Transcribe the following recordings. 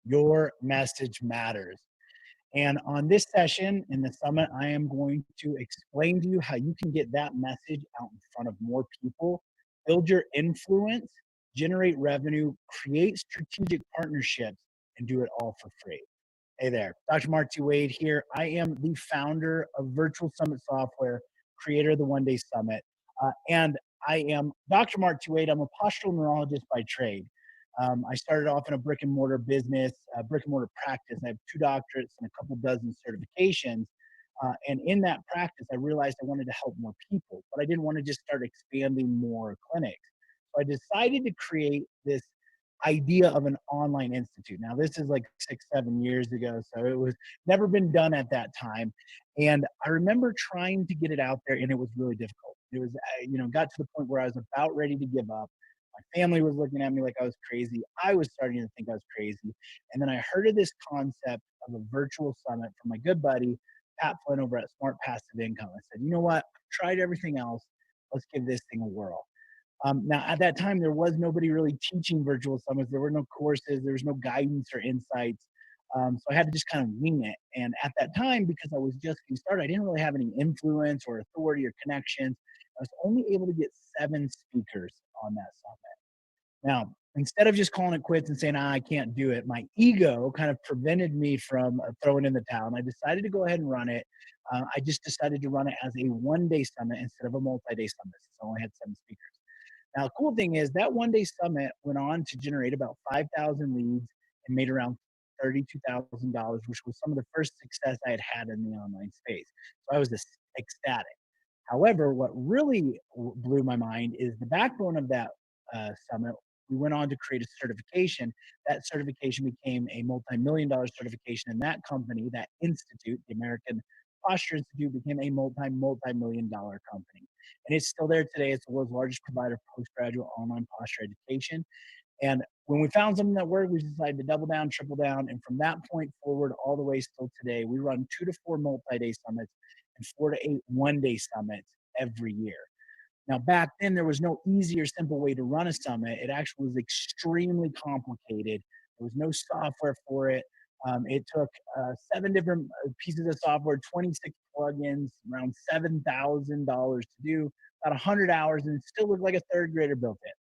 Your message matters. And on this session in the summit, I am going to explain to you how you can get that message out in front of more people, build your influence, generate revenue, create strategic partnerships, and do it all for free. Hey there, Dr. Marty Wade here. I am the founder of Virtual Summit Software, creator of the One Day Summit, and I am Dr. Marty Wade. I'm a postural neurologist by trade. I started off in a brick and mortar business, brick and mortar practice. I have 2 doctorates and a couple dozen certifications. And in that practice, I realized I wanted to help more people, but I didn't want to just start expanding more clinics. So I decided to create this idea of an online institute. Now, this is like 6, 7 years ago, so it was never been done at that time. And I remember trying to get it out there, and it was really difficult. It was, got to the point where I was about ready to give up. My family was looking at me like I was crazy. I was starting to think I was crazy. And then I heard of this concept of a virtual summit from my good buddy, Pat Flynn over at Smart Passive Income. I said, you know what? I've tried everything else. Let's give this thing a whirl. Now, at that time, there was nobody really teaching virtual summits. There were no courses, there was no guidance or insights. So I had to just kind of wing it. And at that time, because I was just getting started, I didn't really have any influence or authority or connections. I was only able to get 7 speakers on that summit. Now, instead of just calling it quits and saying, I can't do it, my ego kind of prevented me from throwing in the towel. And I decided to go ahead and run it. I just decided to run it as a 1 day summit instead of a multi day summit, since I only had 7 speakers. Now, the cool thing is that 1 day summit went on to generate about 5,000 leads and made around $32,000, which was some of the first success I had had in the online space. So I was ecstatic. However, what really blew my mind is the backbone of that summit. We went on to create a certification. That certification became a multi-million-dollar certification, and that company, that institute, the American Posture Institute, became a multi-million-dollar company. And it's still there today. It's the world's largest provider of postgraduate online posture education. And when we found something that worked, we decided to double down, triple down. And from that point forward, all the way still today, we run 2 to 4 multi day summits and 4 to 8 1 day summits every year. Now, back then, there was no easy or simple way to run a summit. It actually was extremely complicated. There was no software for it. It took 7 different pieces of software, 26 plugins, around $7,000 to do, about 100 hours, and it still looked like a third grader built it.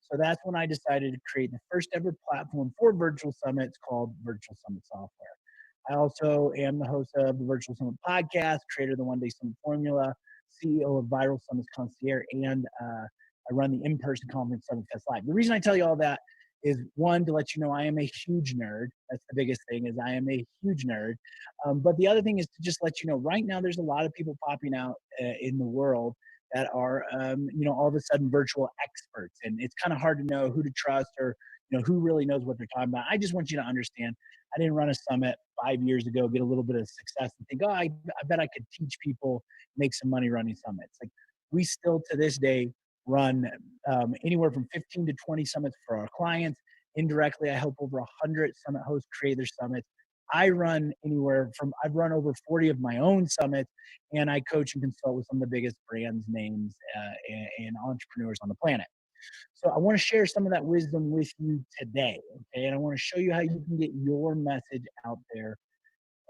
So that's when I decided to create the first ever platform for virtual summits called Virtual Summit Software. I also am the host of the Virtual Summit podcast, creator of the One Day Summit Formula, CEO of Viral Summits Concierge, and I run the in-person conference Summit Fest Live. The reason I tell you all that is, one, to let you know I am a huge nerd. That's the biggest thing, is I am a huge nerd. But the other thing is to just let you know, right now there's a lot of people popping out in the world that are, all of a sudden virtual experts, and it's kind of hard to know who to trust, or who really knows what they're talking about. I just want you to understand, I didn't run a summit 5 years ago, get a little bit of success, and think, oh, I bet I could teach people, make some money running summits. Like, we still to this day run anywhere from 15 to 20 summits for our clients. Indirectly, I help over 100 summit hosts create their summits. I've run over 40 of my own summits, and I coach and consult with some of the biggest brands, names, and entrepreneurs on the planet. So I want to share some of that wisdom with you today, okay? And I want to show you how you can get your message out there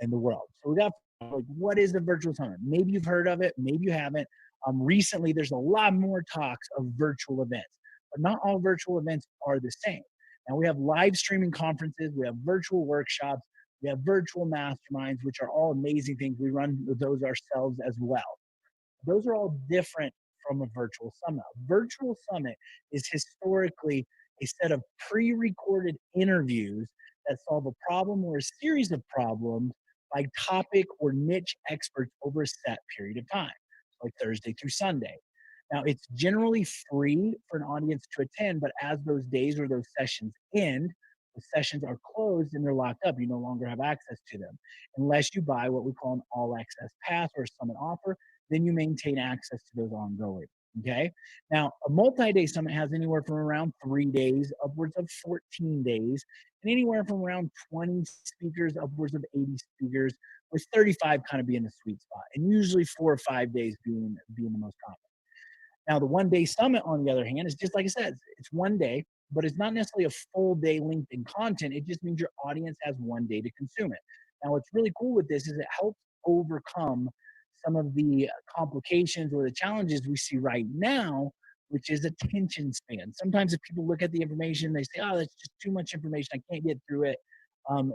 in the world. So we got, like, what is the virtual summit? Maybe you've heard of it, maybe you haven't. Recently, there's a lot more talks of virtual events, but not all virtual events are the same. Now, we have live streaming conferences, we have virtual workshops, we have virtual masterminds, which are all amazing things. We run those ourselves as well. Those are all different from a virtual summit. A virtual summit is historically a set of pre-recorded interviews that solve a problem or a series of problems by topic or niche experts over a set period of time, like Thursday through Sunday. Now, it's generally free for an audience to attend, but as those days or those sessions end, the sessions are closed and they're locked up. You no longer have access to them unless you buy what we call an all access pass or a summit offer. Then you maintain access to those ongoing. Okay. Now, a multi day summit has anywhere from around 3 days, upwards of 14 days, and anywhere from around 20 speakers, upwards of 80 speakers, with 35 kind of being the sweet spot, and usually 4 or 5 days being the most common. Now, the 1 day summit, on the other hand, is just like I said, it's 1 day. but it's not necessarily a full day length in content. It just means your audience has one day to consume it. Now, what's really cool with this is it helps overcome some of the complications or the challenges we see right now, which is attention span. Sometimes if people look at the information, they say, "Oh, that's just too much information. I can't get through it."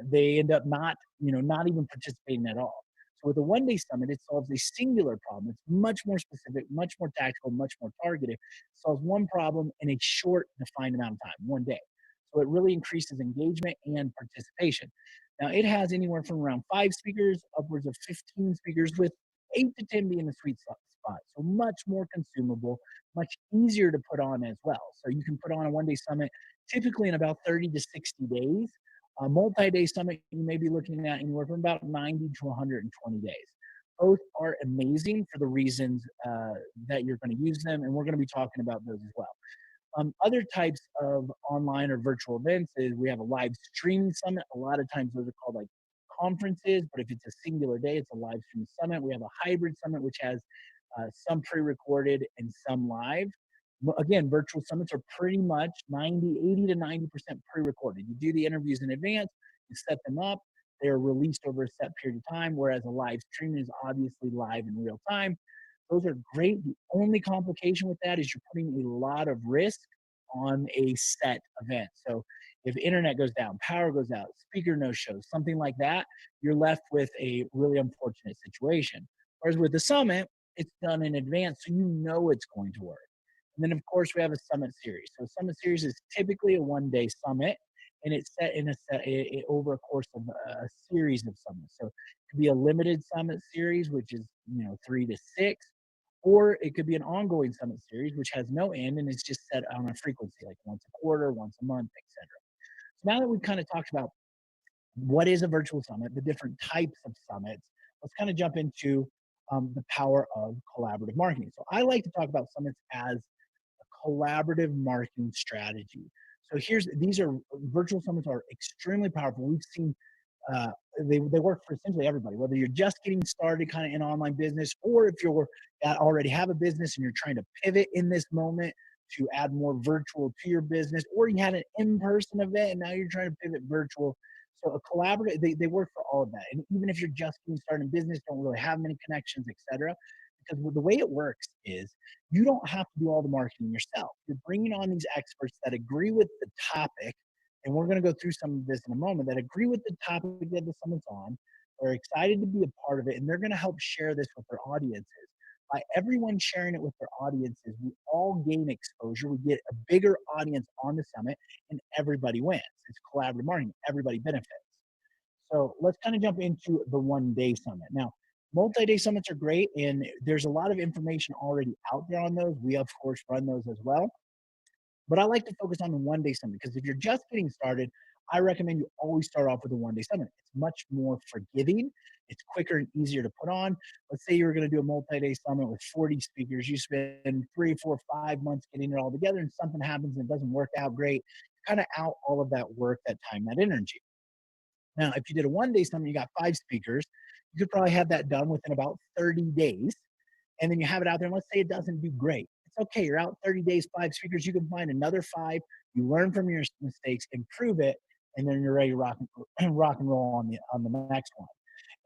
They end up not even participating at all. So with a one-day summit, it solves a singular problem. It's much more specific, much more tactical, much more targeted. It solves one problem in a short, defined amount of time, one day. So it really increases engagement and participation. Now it has anywhere from around 5 speakers upwards of 15 speakers, with 8 to 10 being the sweet spot. So much more consumable, much easier to put on as well. So you can put on a one-day summit typically in about 30 to 60 days. A multi-day summit, you may be looking at anywhere from about 90 to 120 days. Both are amazing for the reasons that you're going to use them, and we're going to be talking about those as well. Other types of online or virtual events is we have a live streaming summit. A lot of times those are called like conferences, but if it's a singular day, it's a live stream summit. We have a hybrid summit, which has some pre-recorded and some live. Again, virtual summits are pretty much 80 to 90% pre-recorded. You do the interviews in advance, you set them up, they're released over a set period of time, whereas a live stream is obviously live in real time. Those are great. The only complication with that is you're putting a lot of risk on a set event. So if internet goes down, power goes out, speaker no shows, something like that, you're left with a really unfortunate situation. Whereas with the summit, it's done in advance, so you know it's going to work. And then, of course, we have a summit series. So, a summit series is typically a one-day summit, and it's set in over a course of a series of summits. So, it could be a limited summit series, which is 3 to 6, or it could be an ongoing summit series, which has no end and it's just set on a frequency, like once a quarter, once a month, etc. So now that we've kind of talked about what is a virtual summit, the different types of summits, let's kind of jump into the power of collaborative marketing. So I like to talk about summits as a collaborative marketing strategy. So these are virtual summits are extremely powerful. We've seen uh, they work for essentially everybody, whether you're just getting started kind of in online business, or if you're already have a business and you're trying to pivot in this moment to add more virtual to your business, or you had an in-person event and now you're trying to pivot virtual. So a collaborative, they work for all of that. And even if you're just getting started in business, don't really have many connections, etc. Because the way it works is you don't have to do all the marketing yourself. You're bringing on these experts that agree with the topic, and we're going to go through some of this in a moment, that agree with the topic that the summit's on. They're excited to be a part of it, and they're going to help share this with their audiences. By everyone sharing it with their audiences, we all gain exposure. We get a bigger audience on the summit, and everybody wins. It's collaborative marketing. Everybody benefits. So let's kind of jump into the one-day summit. Now, multi-day summits are great, and there's a lot of information already out there on those. We, of course, run those as well. But I like to focus on the one-day summit because if you're just getting started, I recommend you always start off with a one-day summit. It's much more forgiving. It's quicker and easier to put on. Let's say you were going to do a multi-day summit with 40 speakers. You spend 3, 4, 5 months getting it all together, and something happens and it doesn't work out great. Kind of out all of that work, that time, that energy. Now, if you did a one-day summit, you got 5 speakers, you could probably have that done within about 30 days. And then you have it out there, and let's say it doesn't do great. It's okay. You're out 30 days, 5 speakers. You can find another 5. You learn from your mistakes, improve it, and then you're ready to rock and roll on the next one.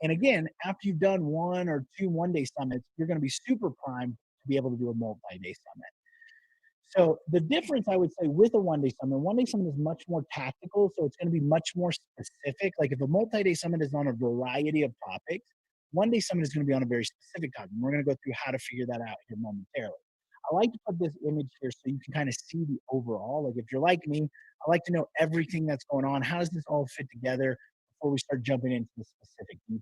And again, after you've done 1 or 2 one-day summits, you're going to be super primed to be able to do a multi-day summit. So the difference I would say with a one-day summit is much more tactical. So it's going to be much more specific. Like if a multi-day summit is on a variety of topics, one-day summit is going to be on a very specific topic. And we're going to go through how to figure that out here momentarily. I like to put this image here so you can kind of see the overall. Like if you're like me, I like to know everything that's going on. How does this all fit together before we start jumping into the specific details?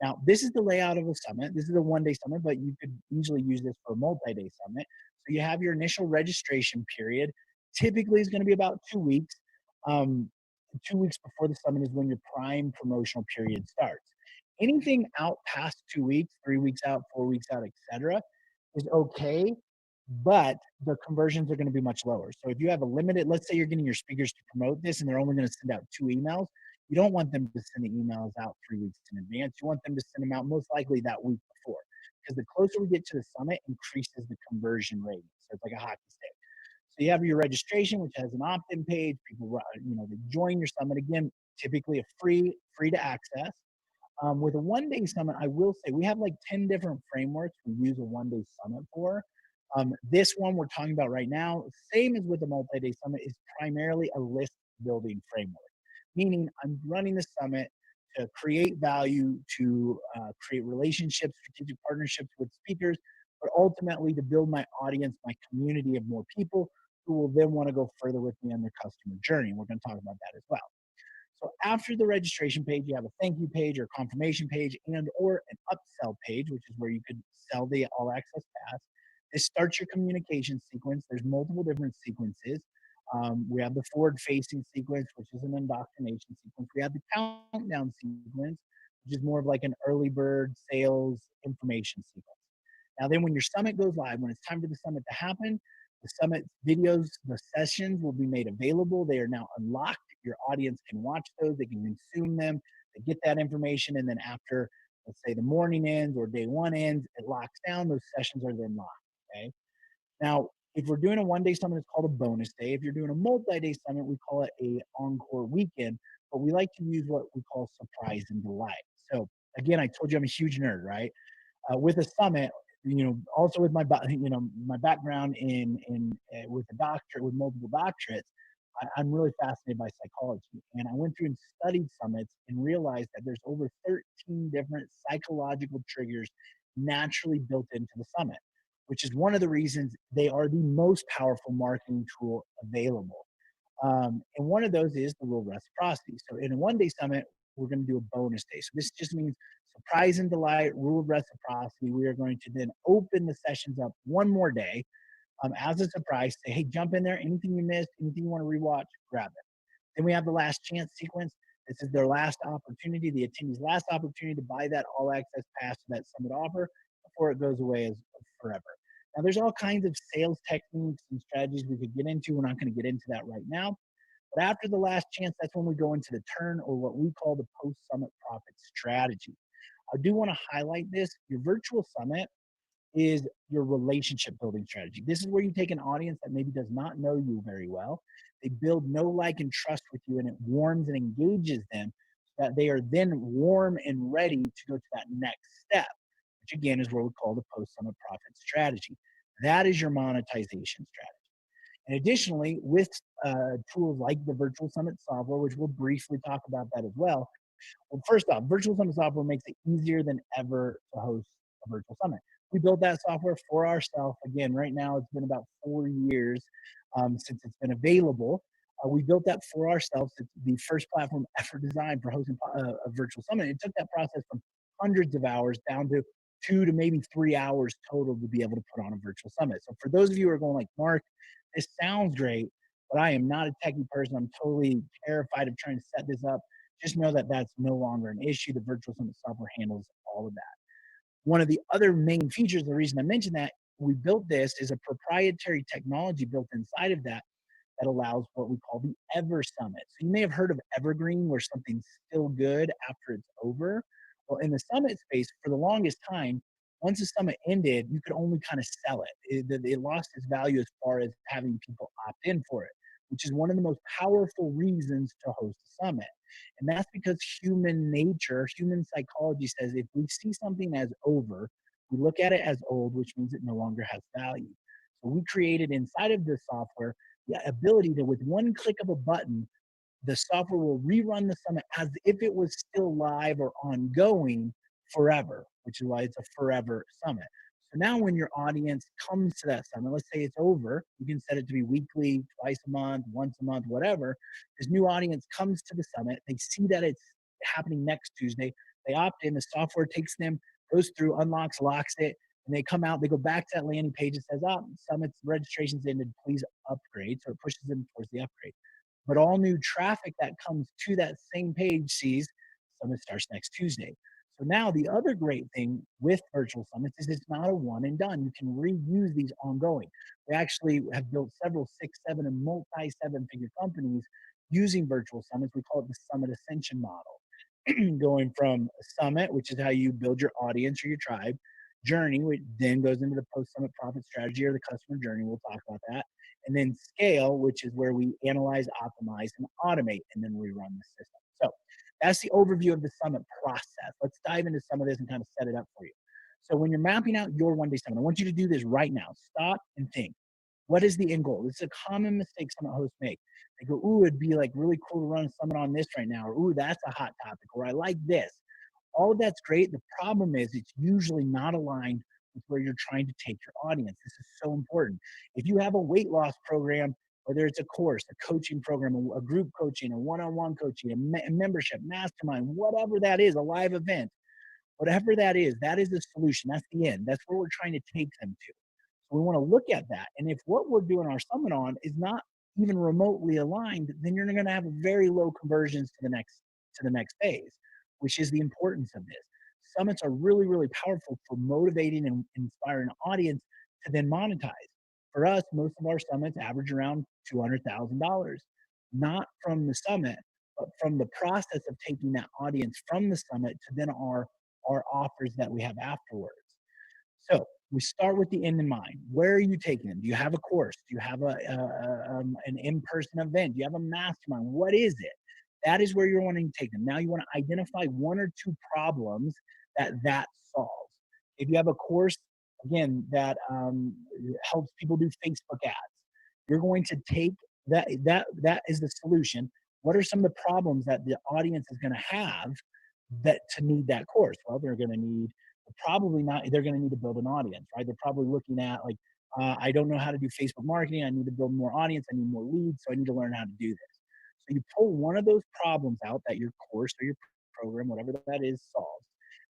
Now, this is the layout of a summit. This is a one-day summit, but you could easily use this for a multi-day summit. So you have your initial registration period. Typically, is going to be about 2 weeks. 2 weeks before the summit is when your prime promotional period starts. Anything out past 2 weeks, 3 weeks out, 4 weeks out, etc., is okay, but the conversions are going to be much lower. So if you have a limited, let's say you're getting your speakers to promote this and they're only going to send out 2 emails, you don't want them to send the emails out 3 weeks in advance. You want them to send them out most likely that week before, because the closer we get to the summit increases the conversion rate. So it's like a hockey stick. So So you have your registration, which has an opt-in page. People, they join your summit again, typically a free to access. With a one-day summit, I will say we have like 10 different frameworks we use a one-day summit for. This one we're talking about right now, same as with the multi-day summit, is primarily a list building framework, meaning I'm running the summit to create value, to create relationships, strategic partnerships with speakers, but ultimately to build my audience, my community of more people who will then want to go further with me on their customer journey. We're going to talk about that as well. So after the registration page, you have a thank you page or confirmation page and or an upsell page, which is where you could sell the all access pass. This starts your communication sequence. There's multiple different sequences. We have the forward facing sequence, which is an indoctrination sequence. We have the countdown sequence, which is more of like an early bird sales information sequence. Now, then when your summit goes live, when it's time for the summit to happen, the summit videos, the sessions will be made available. They are now unlocked. Your audience can watch those, they can consume them, they get that information. And then after, let's say, the morning ends or day one ends, it locks down. Those sessions are then locked. Okay. Now, if we're doing a one-day summit, it's called a bonus day. If you're doing a multi-day summit, we call it a encore weekend, but we like to use what we call surprise and delight. So again, I told you I'm a huge nerd, right? With a summit, also with my background in with a doctorate, with multiple doctorates, I'm really fascinated by psychology, and I went through and studied summits and realized that there's over 13 different psychological triggers naturally built into the summit, which is one of the reasons they are the most powerful marketing tool available. And one of those is the rule of reciprocity. So in a one-day summit, we're going to do a bonus day. So this just means surprise and delight, rule of reciprocity. We are going to then open the sessions up one more day as a surprise. Say, hey, jump in there. Anything you missed, anything you want to rewatch, grab it. Then we have the last chance sequence. This is their last opportunity, the attendee's last opportunity to buy that all access pass to that summit offer before it goes away as forever. Now, there's all kinds of sales techniques and strategies we could get into. We're not going to get into that right now. But after the last chance, that's when we go into the turn, or what we call the post summit profit strategy. I do want to highlight this. Your virtual summit is your relationship building strategy. This is where you take an audience that maybe does not know you very well. They build know, like, and trust with you, and it warms and engages them so that they are then warm and ready to go to that next step, which again is what we call the post summit profit strategy. That is your monetization strategy. And additionally, with tools like the virtual summit software, which we'll briefly talk about that as well. Well, first off, virtual summit software makes it easier than ever to host a virtual summit. We built that software for ourselves. Again, right now it's been about 4 years since it's been available. We built that for ourselves. It's the first platform ever designed for hosting a virtual summit. It took that process from hundreds of hours down to 2 to maybe 3 hours total to be able to put on a virtual summit. So for those of you who are going like, Mark, this sounds great, but I am not a techie person. I'm totally terrified of trying to set this up. Just know that that's no longer an issue. The virtual summit software handles all of that. One of the other main features, the reason I mentioned that we built this is a proprietary technology built inside of that that allows what we call the Ever Summit. So you may have heard of Evergreen, where something's still good after it's over. Well, in the summit space, for the longest time, once the summit ended, you could only kind of sell it. It lost its value as far as having people opt in for it, which is one of the most powerful reasons to host a summit. And that's because human nature, human psychology says if we see something as over, we look at it as old, which means it no longer has value. So we created inside of the software the ability to, with one click of a button, the software will rerun the summit as if it was still live or ongoing forever, which is why it's a forever summit. So now when your audience comes to that summit, let's say it's over, you can set it to be weekly, twice a month, once a month, whatever. This new audience comes to the summit, they see that it's happening next Tuesday, they opt in, the software takes them, goes through, unlocks, locks it, and they come out, they go back to that landing page that says, oh, summit's registration's ended, please upgrade. So it pushes them towards the upgrade. But all new traffic that comes to that same page sees summit starts next Tuesday. So now the other great thing with virtual summits is it's not a one and done. You can reuse these ongoing. We actually have built several 6, 7, and multi 7-figure companies using virtual summits. We call it the summit ascension model. Going from a summit, which is how you build your audience or your tribe, journey, which then goes into the post-summit profit strategy or the customer journey. We'll talk about that. And then scale, which is where we analyze, optimize, and automate, and then rerun the system. So that's the overview of the summit process. Let's dive into some of this and kind of set it up for you. So when you're mapping out your one-day summit, I want you to do this right now. Stop and think. What is the end goal? This is a common mistake summit hosts make. They go, ooh, it'd be like really cool to run a summit on this right now, or ooh, that's a hot topic, or I like this. All of that's great. The problem is it's usually not aligned with where you're trying to take your audience. This is so important. If you have a weight loss program, whether it's a course, a coaching program, a group coaching, a one-on-one coaching, a membership, mastermind, whatever that is, a live event, whatever that is the solution. That's the end. That's where we're trying to take them to. So we want to look at that. And if what we're doing our summit on is not even remotely aligned, then you're going to have very low conversions to the next phase, which is the importance of this. Summits are really, really powerful for motivating and inspiring an audience to then monetize. For us, most of our summits average around $200,000, not from the summit, but from the process of taking that audience from the summit to then our offers that we have afterwards. So we start with the end in mind. Where are you taking them? Do you have a course? Do you have an in-person event? Do you have a mastermind? What is it? That is where you're wanting to take them. Now you want to identify one or two problems that solves. If you have a course, again, that helps people do Facebook ads, you're going to take that is the solution. What are some of the problems that the audience is going to have that to need that course? Well, they're going to need probably not. They're going to need to build an audience, right? They're probably looking at like, I don't know how to do Facebook marketing. I need to build more audience. I need more leads. So I need to learn how to do this. So you pull one of those problems out that your course or your program, whatever that is, solves.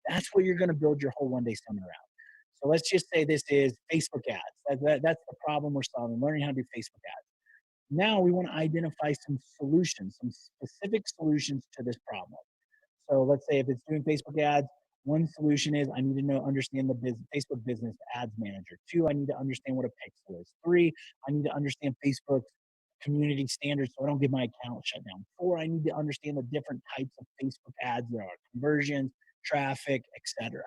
That's what you're going to build your whole one-day summit around. So let's just say this is Facebook ads. That's the problem we're solving, learning how to do Facebook ads. Now we want to identify some solutions, some specific solutions to this problem. So let's say if it's doing Facebook ads, one solution is I need to understand the Facebook Business Ads Manager. Two, I need to understand what a pixel is. Three, I need to understand Facebook's community standards so I don't get my account shut down. Four, I need to understand the different types of Facebook ads there are, conversions, traffic, etc.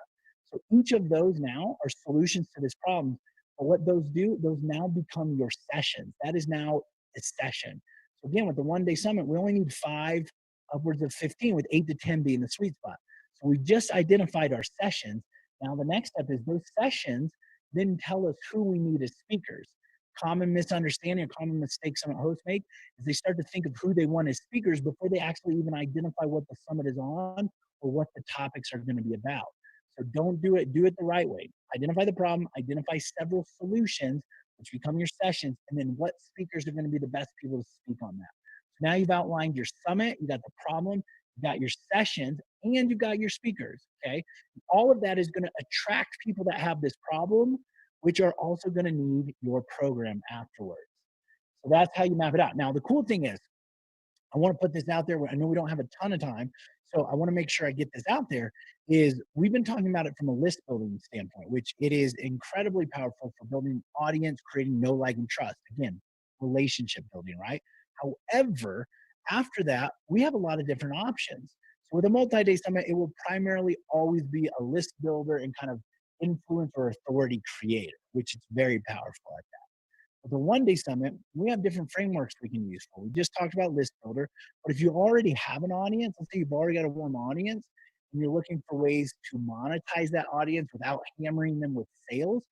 So each of those now are solutions to this problem. But what those do, those now become your sessions. That is now a session. So again, with the one-day summit, we only need 5, upwards of 15, with 8 to 10 being the sweet spot. So we just identified our sessions. Now the next step is those sessions then tell us who we need as speakers. Common misunderstanding or common mistake some hosts make is they start to think of who they want as speakers before they actually even identify what the summit is on or what the topics are going to be about. So don't do it the right way. Identify the problem, identify several solutions, which become your sessions, and then what speakers are going to be the best people to speak on that. So now you've outlined your summit, you got the problem, you got your sessions, and you got your speakers. Okay. All of that is going to attract people that have this problem, which are also going to need your program afterwards. So that's how you map it out. Now, the cool thing is, I want to put this out there. I know we don't have a ton of time, so I want to make sure I get this out there. Is we've been talking about it from a list building standpoint, which it is incredibly powerful for building audience, creating know, like, and trust. Again, relationship building, right? However, after that, we have a lot of different options. So with a multi-day summit, it will primarily always be a list builder and kind of influence or authority creator, which is very powerful at that. With the one-day summit, we have different frameworks we can use for. We just talked about list builder, but if you already have an audience, let's say you've already got a warm audience, and you're looking for ways to monetize that audience without hammering them with sales,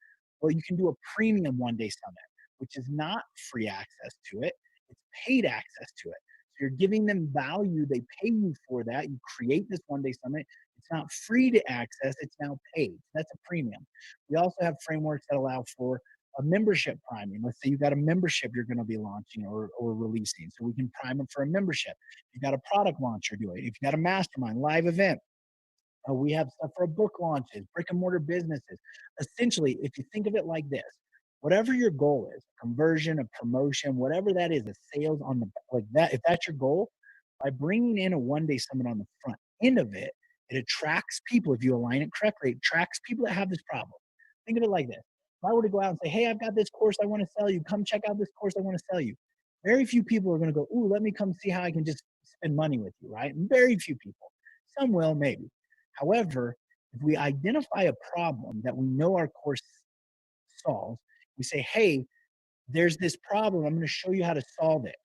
well, you can do a premium one-day summit, which is not free access to it, it's paid access to it. So you're giving them value, they pay you for that. You create this one-day summit. It's not free to access, it's now paid. That's a premium. We also have frameworks that allow for a membership priming. Let's say you've got a membership you're going to be launching or releasing. So we can prime them for a membership. If you've got a product launch you're doing, if you've got a mastermind, live event, we have stuff for book launches, brick and mortar businesses. Essentially, if you think of it like this, whatever your goal is, a conversion, a promotion, whatever that is, a sales on the like that, if that's your goal, by bringing in a one-day summit on the front end of it, it attracts people. If you align it correctly, it attracts people that have this problem. Think of it like this. If I were to go out and say, hey, I've got this course I want to sell you, come check out this course I want to sell you. Very few people are going to go, ooh, let me come see how I can just spend money with you, right? Very few people. Some will, maybe. However, If we identify a problem that we know our course solves, we say, hey, there's this problem. I'm going to show you how to solve it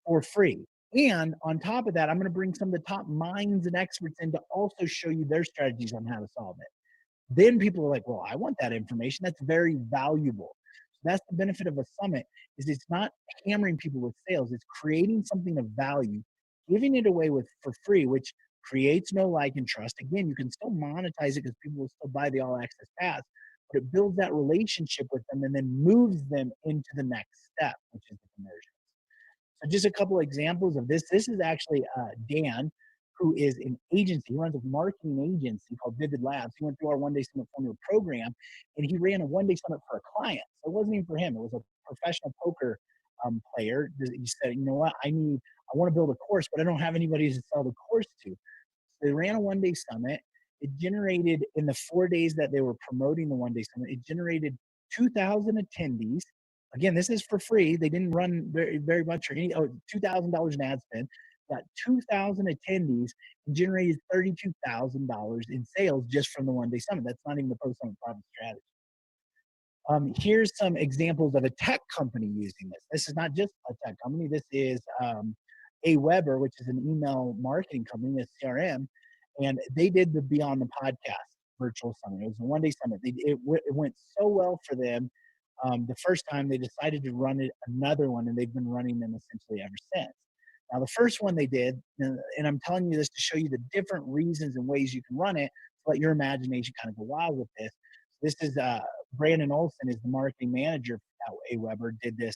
for free. And on top of that, I'm going to bring some of the top minds and experts in to also show you their strategies on how to solve it. Then people are like, well, I want that information. That's very valuable. So that's the benefit of a summit is it's not hammering people with sales. It's creating something of value, giving it away with for free, which creates no like and trust. Again, you can still monetize it because people will still buy the all access pass, but it builds that relationship with them and then moves them into the next step, which is the conversion. So just a couple examples of this. This is actually Dan, who is an agency. He runs a marketing agency called Vivid Labs. He went through our one-day summit formula program, and he ran a one-day summit for a client. So it wasn't even for him. It was a professional poker player. He said, you know what, I want to build a course, but I don't have anybody to sell the course to. So they ran a one-day summit. It generated, in the 4 days that they were promoting the one-day summit, it generated 2,000 attendees. Again, this is for free. They didn't run very much or any. Oh, $2,000 in ad spend. Got 2,000 attendees and generated $32,000 in sales just from the one-day summit. That's not even the post-summit profit strategy. Here's some examples of a tech company using this. This is not just a tech company. This is Aweber, which is an email marketing company, a CRM, and they did the Beyond the Podcast virtual summit. It was a one-day summit. It went so well for them. The first time they decided to run it another one, and they've been running them essentially ever since. Now, the first one they did, and I'm telling you this to show you the different reasons and ways you can run it, to let your imagination kind of go wild with this. This is Brandon Olson is the marketing manager at Aweber, did this,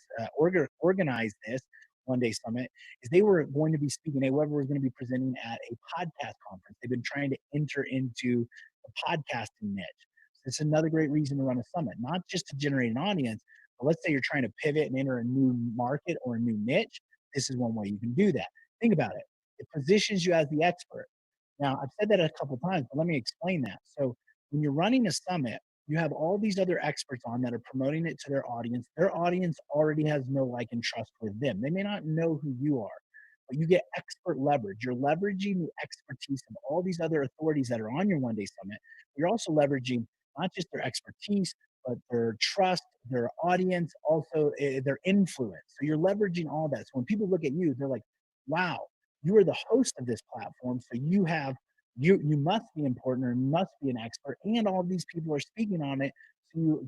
organized this one-day summit, is they were going to be speaking. Aweber was going to be presenting at a podcast conference. They've been trying to enter into the podcasting niche. So it's another great reason to run a summit, not just to generate an audience, but let's say you're trying to pivot and enter a new market or a new niche. This is one way you can do that. Think about it. It positions you as the expert. Now, I've said that a couple times, but let me explain that. So when you're running a summit, you have all these other experts on that are promoting it to their audience. Their audience already has no like and trust with them. They may not know who you are, but you get expert leverage. You're leveraging the expertise of all these other authorities that are on your one-day summit. You're also leveraging not just their expertise, but their trust, their audience, also their influence. So you're leveraging all that. So when people look at you, they're like, wow, you are the host of this platform. So you must be important or must be an expert, and all these people are speaking on it. So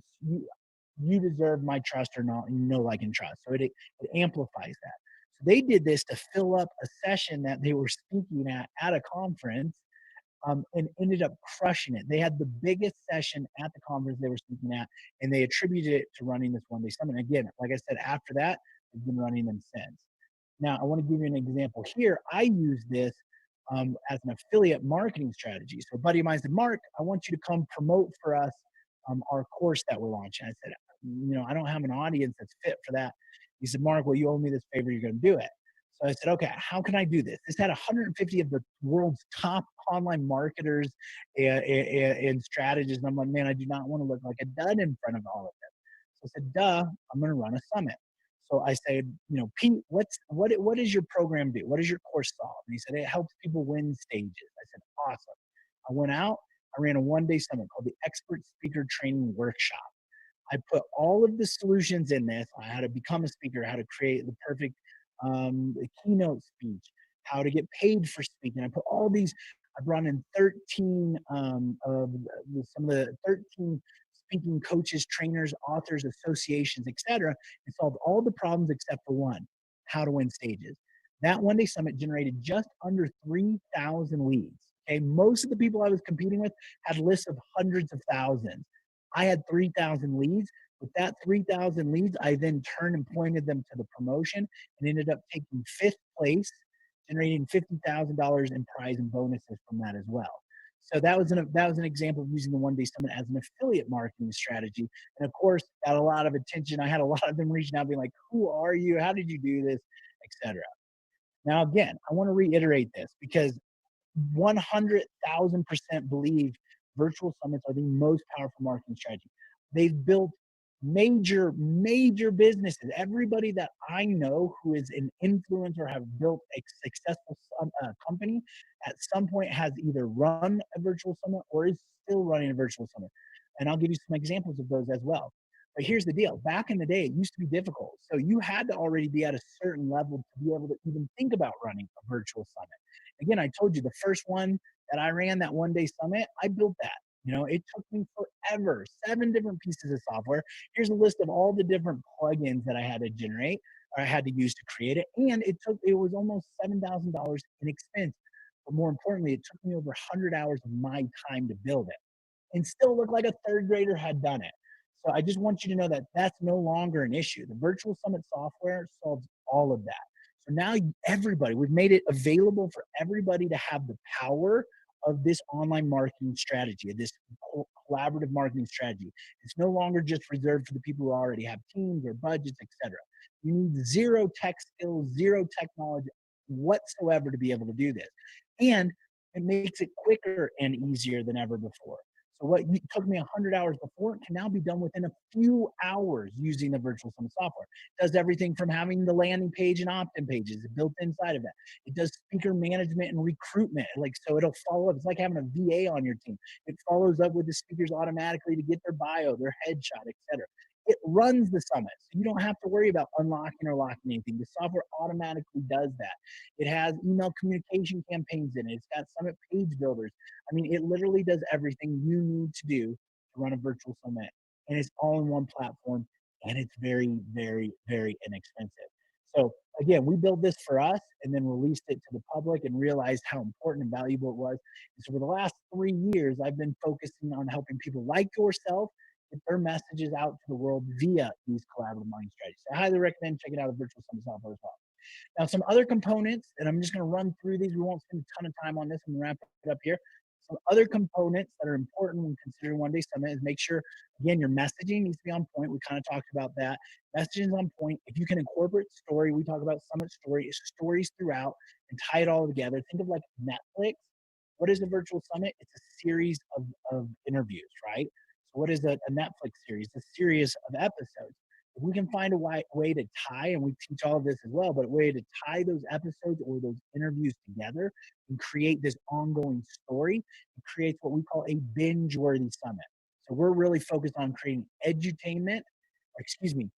you deserve my trust or not, like and trust. So it amplifies that. So they did this to fill up a session that they were speaking at a conference, and ended up crushing it. They had the biggest session at the conference they were speaking at, and they attributed it to running this one-day summit. And again, like I said, after that, they've been running them since. Now, I want to give you an example here. I use this as an affiliate marketing strategy. So a buddy of mine said, Mark, I want you to come promote for us our course that we're launching. I said, I don't have an audience that's fit for that. He said, Mark, well, you owe me this favor. You're going to do it. So I said, okay, how can I do this? This had 150 of the world's top online marketers and strategists. And I'm like, man, I do not want to look like a dud in front of all of them. So I said, duh, I'm going to run a summit. So I said, Pete, what does your program do? What does your course solve? And he said, it helps people win stages. I said, awesome. I went out, I ran a one-day summit called the Expert Speaker Training Workshop. I put all of the solutions in this, how to become a speaker, how to create the perfect keynote speech, how to get paid for speaking. I put all these, I brought in 13 of some of the 13 speaking coaches, trainers, authors, associations, etc., and solved all the problems except for one: how to win stages. That one-day summit generated just under 3,000 leads. Okay, most of the people I was competing with had lists of hundreds of thousands. I had 3,000 leads. With that 3,000 leads, I then turned and pointed them to the promotion and ended up taking fifth place, generating $50,000 in prize and bonuses from that as well. So that was an example of using the one-day summit as an affiliate marketing strategy. And of course, got a lot of attention. I had a lot of them reaching out, being like, "Who are you? How did you do this?" Etc. Now, again, I want to reiterate this because 100,000% believe virtual summits are the most powerful marketing strategy. They've built major businesses, everybody that I know who is an influencer, have built a successful company at some point, has either run a virtual summit or is still running a virtual summit. And I'll give you some examples of those as well. But here's the deal. Back in the day, it used to be difficult. So you had to already be at a certain level to be able to even think about running a virtual summit. Again, I told you the first one that I ran, that 1 day summit, I built that. It took me forever, 7 different pieces of software. Here's a list of all the different plugins that I had to generate or I had to use to create it. And it was almost $7,000 in expense. But more importantly, it took me over 100 hours of my time to build it and still look like a third grader had done it. So I just want you to know that that's no longer an issue. The virtual summit software solves all of that. So now everybody, we've made it available for everybody to have the power of this online marketing strategy, of this collaborative marketing strategy. It's no longer just reserved for the people who already have teams or budgets, etc. You need zero tech skills, zero technology whatsoever to be able to do this. And it makes it quicker and easier than ever before. So what took me 100 hours before can now be done within a few hours using the virtual summit software. It does everything from having the landing page and opt-in pages built inside of that. It does speaker management and recruitment. So it'll follow up. It's like having a VA on your team. It follows up with the speakers automatically to get their bio, their headshot, etc. It runs the summit. So you don't have to worry about unlocking or locking anything. The software automatically does that. It has email communication campaigns in it. It's got summit page builders. I mean, it literally does everything you need to do to run a virtual summit. And it's all in one platform. And it's very inexpensive. So again, we built this for us and then released it to the public and realized how important and valuable it was. And so for the last 3 years, I've been focusing on helping people like yourself get their messages out to the world via these collaborative marketing strategies. So I highly recommend checking out the virtual summit software as well. Now, some other components, and I'm just going to run through these. We won't spend a ton of time on this. I'm going to wrap it up here. Some other components that are important when considering 1 day summit is make sure, again, your messaging needs to be on point. We kind of talked about that. Messaging is on point. If you can incorporate story, we talk about summit stories throughout and tie it all together. Think of like Netflix. What is a virtual summit? It's a series of interviews, right? So what is a Netflix series? A series of episodes. If we can find a way to tie, and we teach all of this as well, but a way to tie those episodes or those interviews together and create this ongoing story, it creates what we call a binge-worthy summit. So we're really focused on creating edutainment, or excuse me,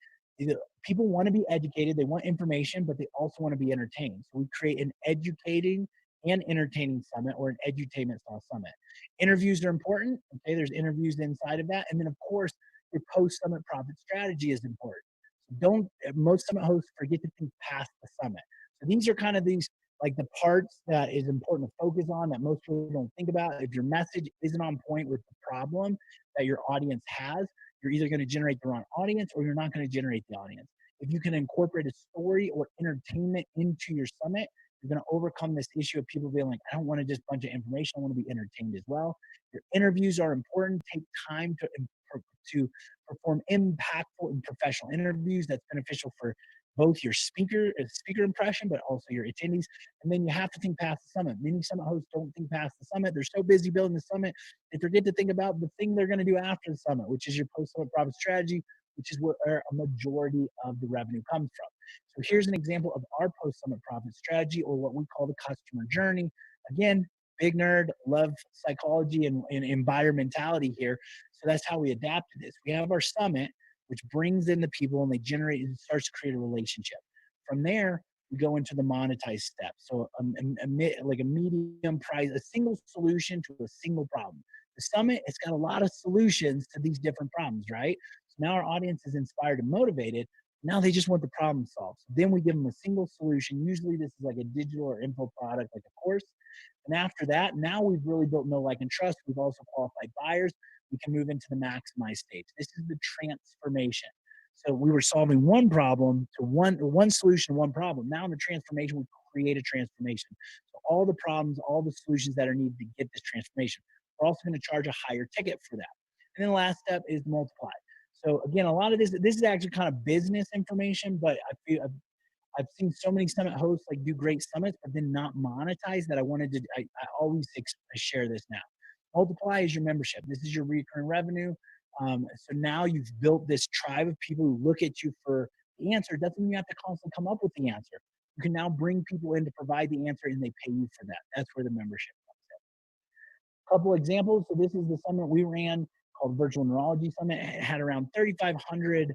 people want to be educated, they want information, but they also want to be entertained. So we create an educating and entertaining summit or an edutainment style summit. Interviews are important. Okay, there's interviews inside of that. And then, of course, your post summit profit strategy is important. So don't most summit hosts forget to think past the summit. So these are kind of these like the parts that is important to focus on that most people don't think about. If your message isn't on point with the problem that your audience has, you're either going to generate the wrong audience or you're not going to generate the audience. If you can incorporate a story or entertainment into your summit, you're going to overcome this issue of people being like, I don't want to just bunch of information. I want to be entertained as well. Your interviews are important. Take time to perform impactful and professional interviews. That's beneficial for both your speaker impression, but also your attendees. And then you have to think past the summit. Many summit hosts don't think past the summit. They're so busy building the summit, they forget to think about the thing they're going to do after the summit, which is your post-summit profit strategy, which is where a majority of the revenue comes from. So here's an example of our post-summit profit strategy, or what we call the customer journey. Again, big nerd, love psychology and buyer mentality here. So that's how we adapted this. We have our summit, which brings in the people and they generate and starts to create a relationship. From there, we go into the monetize step. So like a medium price, a single solution to a single problem. The summit, it's got a lot of solutions to these different problems, right? So now our audience is inspired and motivated. Now they just want the problem solved. So then we give them a single solution. Usually this is like a digital or info product, like a course. And after that, now we've really built know, like, and trust. We've also qualified buyers. We can move into the maximize stage. This is the transformation. So we were solving one problem to one solution, one problem. Now in the transformation, we create a transformation. So all the problems, all the solutions that are needed to get this transformation. We're also going to charge a higher ticket for that. And then the last step is multiply. So again, a lot of this is actually kind of business information, but I've seen so many summit hosts like do great summits, but then not monetize that I always share this now. Multiply is your membership. This is your recurring revenue. So now you've built this tribe of people who look at you for the answer. It doesn't mean you have to constantly come up with the answer. You can now bring people in to provide the answer and they pay you for that. That's where the membership comes in. Couple examples. So this is the summit we ran called Virtual Neurology Summit. It had around 3,500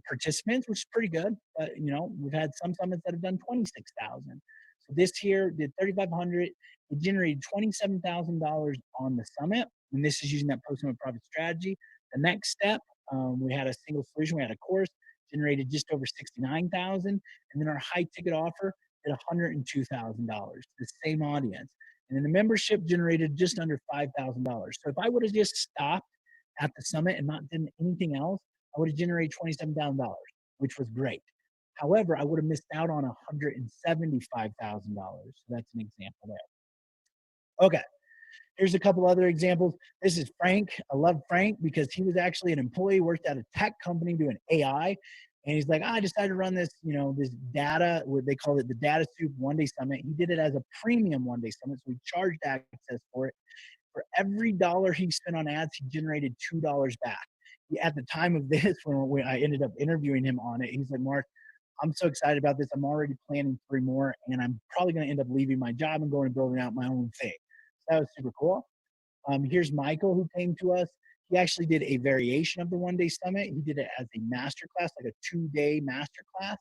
participants, which is pretty good. But we've had some summits that have done 26,000. So this year did 3,500. It generated $27,000 on the summit, and this is using that post-summit profit strategy. The next step, we had a single solution. We had a course generated just over 69,000, and then our high ticket offer did $102,000. The same audience, and then the membership generated just under $5,000. So if I would have just stopped at the summit and not done anything else, I would have generated $27,000, which was great. However, I would have missed out on $175,000. So that's an example there. Okay, here's a couple other examples. This is Frank. I love Frank because he was actually an employee, worked at a tech company doing AI. And he's like, I decided to run this, this data, what they call it the Data Soup One Day Summit. He did it as a premium one day summit. So we charged access for it. For every dollar he spent on ads, he generated $2 back. At the time of this, when I ended up interviewing him on it, he's like, Mark, I'm so excited about this. I'm already planning 3 more, and I'm probably going to end up leaving my job and going and building out my own thing. So that was super cool. Here's Michael, who came to us. He actually did a variation of the One Day Summit. He did it as a masterclass, like a 2-day masterclass.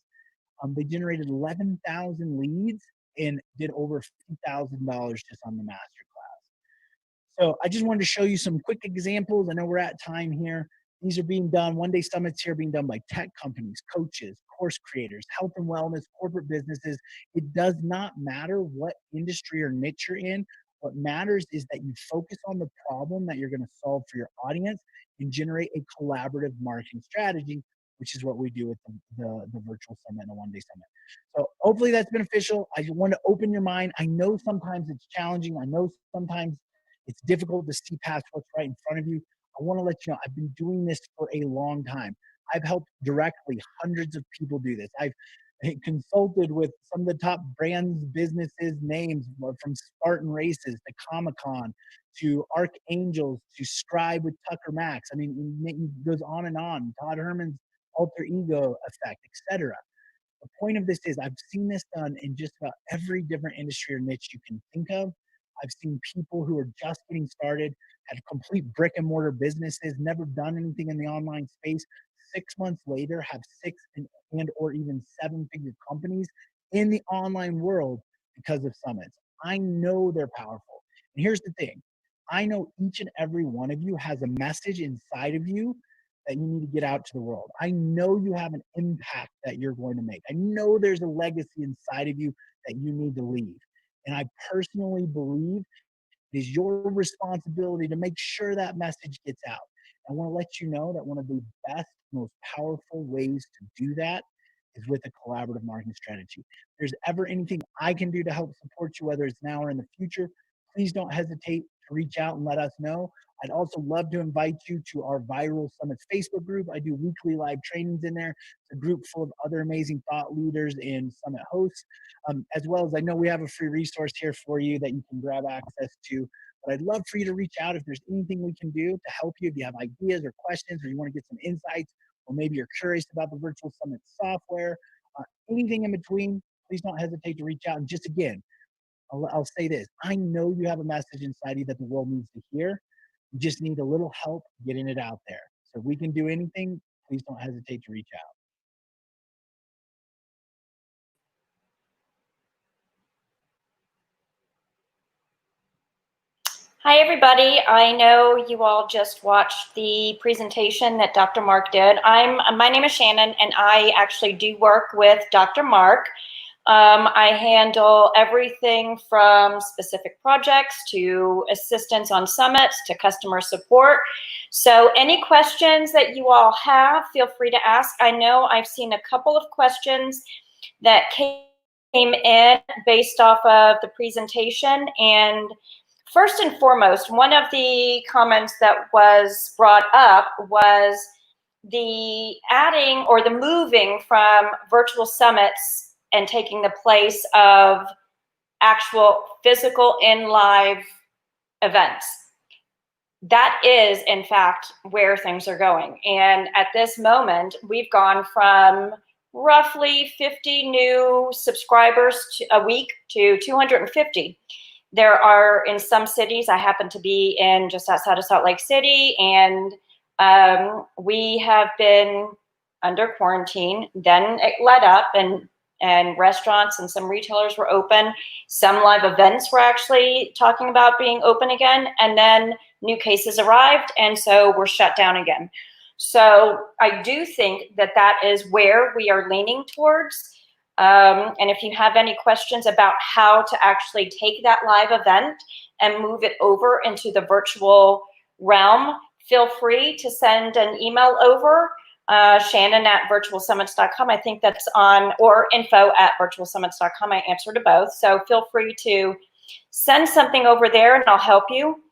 They generated 11,000 leads and did over $50,000 just on the masterclass. So I just wanted to show you some quick examples. I know we're at time here. These are being done, one-day summits here being done by tech companies, coaches, course creators, health and wellness, corporate businesses. It does not matter what industry or niche you're in. What matters is that you focus on the problem that you're going to solve for your audience and generate a collaborative marketing strategy, which is what we do with the virtual summit and the one-day summit. So hopefully that's beneficial. I just want to open your mind. I know sometimes it's challenging. I know sometimes it's difficult to see past what's right in front of you. I want to let you know I've been doing this for a long time. I've helped directly hundreds of people do this. I've consulted with some of the top brands, businesses, names, from Spartan Races to Comic-Con to Archangels to Scribe with Tucker Max. I mean, it goes on and on. Todd Herman's Alter Ego Effect, etc. The point of this is I've seen this done in just about every different industry or niche you can think of. I've seen people who are just getting started, had complete brick and mortar businesses, never done anything in the online space. 6 months later, have 6 and or even 7-figure companies in the online world because of summits. I know they're powerful. And here's the thing. I know each and every one of you has a message inside of you that you need to get out to the world. I know you have an impact that you're going to make. I know there's a legacy inside of you that you need to leave. And I personally believe it is your responsibility to make sure that message gets out. I want to let you know that one of the best, most powerful ways to do that is with a collaborative marketing strategy. If there's ever anything I can do to help support you, whether it's now or in the future, please don't hesitate to reach out and let us know. I'd also love to invite you to our Viral Summits Facebook group. I do weekly live trainings in there. It's a group full of other amazing thought leaders and summit hosts, as well as I know we have a free resource here for you that you can grab access to. But I'd love for you to reach out if there's anything we can do to help you. If you have ideas or questions, or you want to get some insights, or maybe you're curious about the Virtual Summit software, anything in between, please don't hesitate to reach out. And just again, I'll say this. I know you have a message inside you that the world needs to hear. You just need a little help getting it out there. So if we can do anything, please don't hesitate to reach out. Hi, everybody. I know you all just watched the presentation that Dr. Mark did. My name is Shannon, and I actually do work with Dr. Mark. I handle everything from specific projects to assistance on summits to customer support. So any questions that you all have, feel free to ask. I know I've seen a couple of questions that came in based off of the presentation. And first and foremost, one of the comments that was brought up was the adding or the moving from virtual summits and taking the place of actual physical in live events. that is, in fact, where things are going. And at this moment, we've gone from roughly 50 new subscribers a week to 250. There are, in some cities, I happen to be in just outside of Salt Lake City, and we have been under quarantine. Then it let up, and restaurants and some retailers were open. Some live events were actually talking about being open again, and then new cases arrived, and so we're shut down again. So I do think that that is where we are leaning towards. And if you have any questions about how to actually take that live event and move it over into the virtual realm, feel free to send an email over, Shannon@virtualsummits.com. I think that's on, or info@virtualsummits.com. I answer to both. So feel free to send something over there and I'll help you.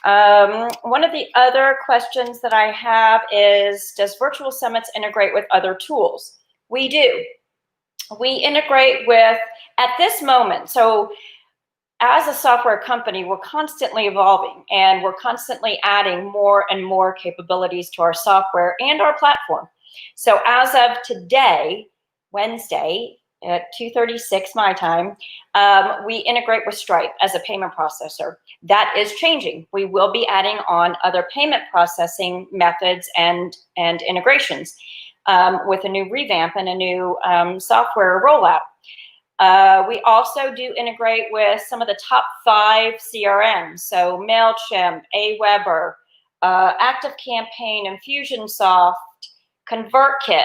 One of the other questions that I have is, does Virtual Summits integrate with other tools? We do. We integrate with, at this moment, so as a software company, we're constantly evolving and we're constantly adding more and more capabilities to our software and our platform. So as of today, Wednesday at 2:36 my time, we integrate with Stripe as a payment processor. That is changing. We will be adding on other payment processing methods and integrations with a new revamp and a new software rollout. We also do integrate with some of the top 5 CRMs, so MailChimp, Aweber, ActiveCampaign, Infusionsoft, ConvertKit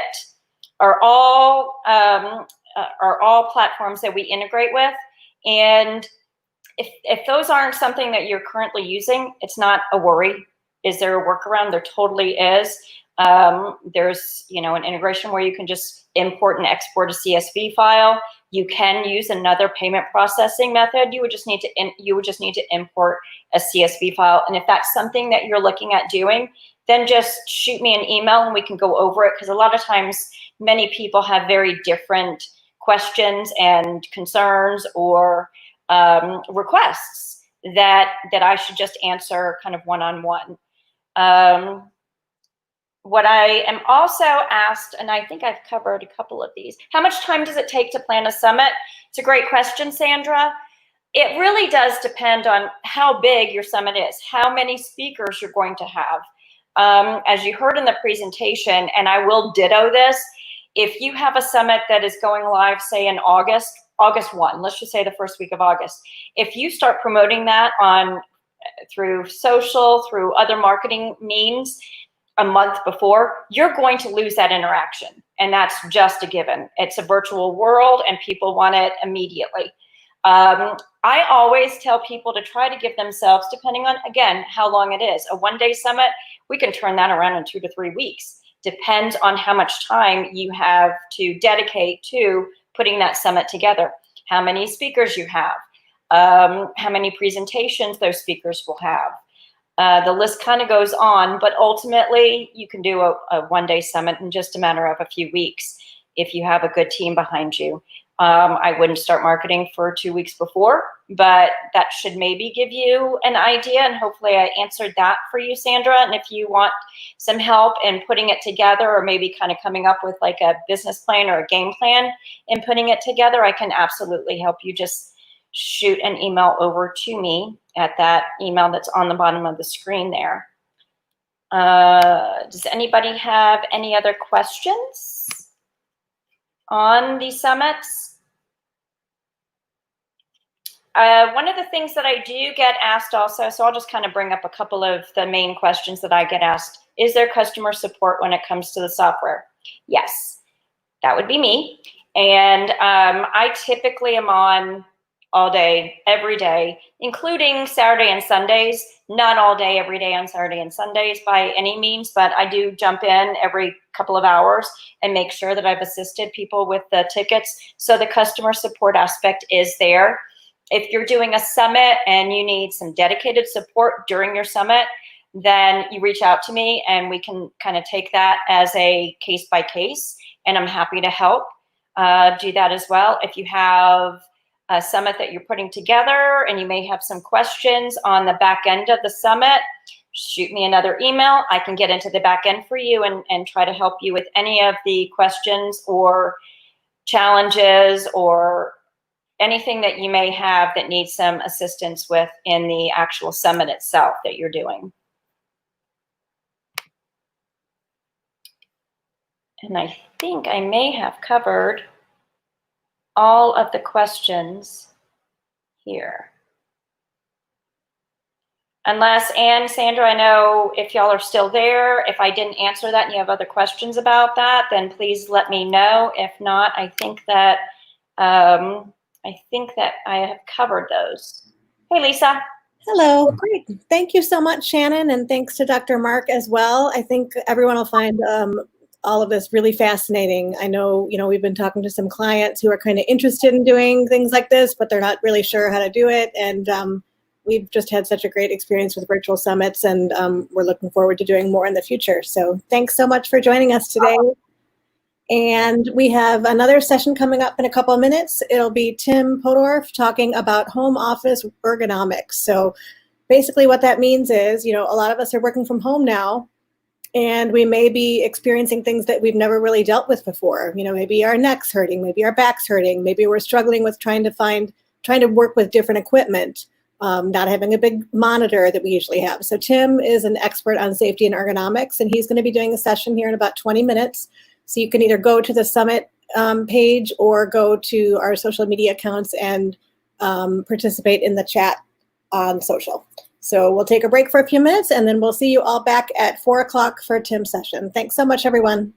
are all platforms that we integrate with. And if those aren't something that you're currently using, it's not a worry. Is there a workaround? There totally is. There's, an integration where you can just import and export a CSV file. You can use another payment processing method. You would just need to import a CSV file. And if that's something that you're looking at doing, then just shoot me an email and we can go over it. Because a lot of times, many people have very different questions and concerns or requests that I should just answer kind of one-on-one. What I am also asked, and I think I've covered a couple of these, how much time does it take to plan a summit? It's a great question, Sandra. It really does depend on how big your summit is, how many speakers you're going to have. As you heard in the presentation, and I will ditto this, if you have a summit that is going live, say in August 1, let's just say the first week of August, if you start promoting that through social, through other marketing means, a month before, you're going to lose that interaction. And that's just a given. It's a virtual world and people want it immediately. I always tell people to try to give themselves, depending on, again, how long it is. A one-day summit, we can turn that around in 2 to 3 weeks. Depends on how much time you have to dedicate to putting that summit together, how many speakers you have, how many presentations those speakers will have. The list kind of goes on, but ultimately you can do a one-day summit in just a matter of a few weeks if you have a good team behind you. I wouldn't start marketing for 2 weeks before, but that should maybe give you an idea, and hopefully I answered that for you, Sandra. And if you want some help in putting it together, or maybe kind of coming up with like a business plan or a game plan in putting it together, I can absolutely help you. Just shoot an email over to me at that email that's on the bottom of the screen there. Does anybody have any other questions on these summits? One of the things that I do get asked also, so I'll just kind of bring up a couple of the main questions that I get asked. Is there customer support when it comes to the software? Yes, that would be me. And I typically am on all day, every day, including Saturday and Sundays. Not all day, every day on Saturday and Sundays by any means, but I do jump in every couple of hours and make sure that I've assisted people with the tickets. So the customer support aspect is there. If you're doing a summit and you need some dedicated support during your summit, then you reach out to me and we can kind of take that as a case by case, and I'm happy to help do that as well. If you have a summit that you're putting together and you may have some questions on the back end of the summit, shoot me another email. I can get into the back end for you and try to help you with any of the questions or challenges or anything that you may have that needs some assistance with in the actual summit itself that you're doing. And I think I may have covered all of the questions here. Unless, Anne, Sandra, I know if y'all are still there, if I didn't answer that and you have other questions about that, then please let me know. If not, I think that I have covered those. Hey, Lisa. Hello, great. Thank you so much, Shannon, and thanks to Dr. Mark as well. I think everyone will find all of this really fascinating. I know, we've been talking to some clients who are kind of interested in doing things like this, but they're not really sure how to do it. And we've just had such a great experience with virtual summits, and we're looking forward to doing more in the future. So thanks so much for joining us today. And we have another session coming up in a couple of minutes. It'll be Tim Podorf talking about home office ergonomics. So basically what that means is, a lot of us are working from home now, and we may be experiencing things that we've never really dealt with before. Maybe our neck's hurting, maybe our back's hurting, maybe we're struggling with trying to work with different equipment, not having a big monitor that we usually have. So Tim is an expert on safety and ergonomics, and he's going to be doing a session here in about 20 minutes. So you can either go to the summit page or go to our social media accounts and participate in the chat on social. So we'll take a break for a few minutes, and then we'll see you all back at 4 o'clock for Tim's session. Thanks so much, everyone.